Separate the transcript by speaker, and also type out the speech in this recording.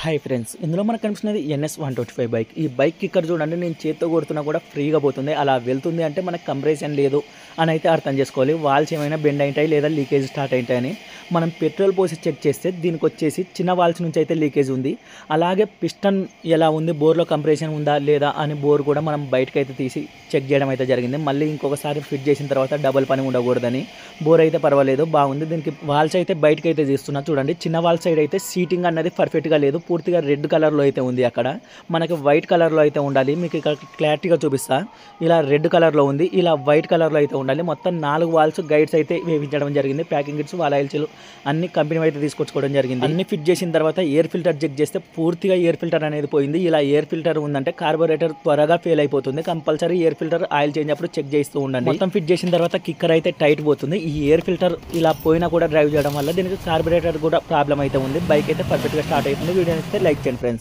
Speaker 1: Hi friends, ఇందులో మనకు కనిపిస్తున్నది NS 125 బైక్. ఈ బైక్ ఇక్కడ చూడండి, నేను చేత్తో కొడుతున్నా కూడా ఫ్రీగా పోతుంది. అలా వెళ్తుంది అంటే మనకు కంప్రెషన్ లేదు అని అయితే అర్థం చేసుకోవాలి. వాల్స్ ఏమైనా బెండ్ అయింటాయి లేదా లీకేజ్ స్టార్ట్ అయింటాయని. మనం పెట్రోల్ పోసి చెక్ చేస్తే దీనికి వచ్చేసి చిన్న వాల్స్ నుంచి అయితే లీకేజ్ ఉంది. అలాగే పిస్టన్ ఎలా ఉంది, బోర్లో కంప్రెషన్ ఉందా లేదా అని బోర్ కూడా మనం బయటకు అయితే తీసి చెక్ చేయడం అయితే జరిగింది. మళ్ళీ ఇంకొకసారి ఫిట్ చేసిన తర్వాత డబుల్ పని ఉండకూడదని. బోర్ అయితే పర్వాలేదు, బాగుంది. దీనికి వాల్స్ అయితే బయటకు అయితే తీస్తున్నా చూడండి. చిన్న వాల్ సైడ్ అయితే సీటింగ్ అన్నది పర్ఫెక్ట్గా లేదు, పూర్తిగా రెడ్ కలర్లో అయితే ఉంది. అక్కడ మనకి వైట్ కలర్లో అయితే ఉండాలి. మీకు ఇక్కడ క్లారిటీగా చూపిస్తా. ఇలా రెడ్ కలర్లో ఉంది, ఇలా వైట్ కలర్లో అయితే ఉండాలి. మొత్తం 4 వాల్స్ గైడ్స్ అయితే వేయించడం జరిగింది. ప్యాకింగ్ గిట్స్, వాల్ ఆయిల్స్ అన్ని కంపెనీ అయితే తీసుకొచ్చుకోవడం జరిగింది. అన్ని ఫిట్ చేసిన తర్వాత ఎయిర్ ఫిల్టర్ చెక్ చేస్తే పూర్తిగా ఎయిర్ ఫిల్టర్ అనేది పోయింది. ఇలా ఎయిర్ ఫిల్టర్ ఉందంటే కార్బోరేటర్ త్వరగా ఫెయిల్ అయిపోతుంది. Compulsory air filter oil change అప్పుడు చెక్ చేస్తూ ఉండండి. మొత్తం ఫిట్ చేసిన తర్వాత కిక్కర్ అయితే టైట్ పోతుంది. ఈ ఎయిర్ ఫిల్టర్ ఇలా పోయినా కూడా డ్రైవ్ చేయడం వల్ల దీనికి కార్బోరేటర్ కూడా ప్రాబ్లం అయితే ఉంది. బైక్ అయితే పర్ఫెక్ట్గా స్టార్ట్ అవుతుంది. వీడియో అయితే లైక్ చేయండి ఫ్రెండ్స్.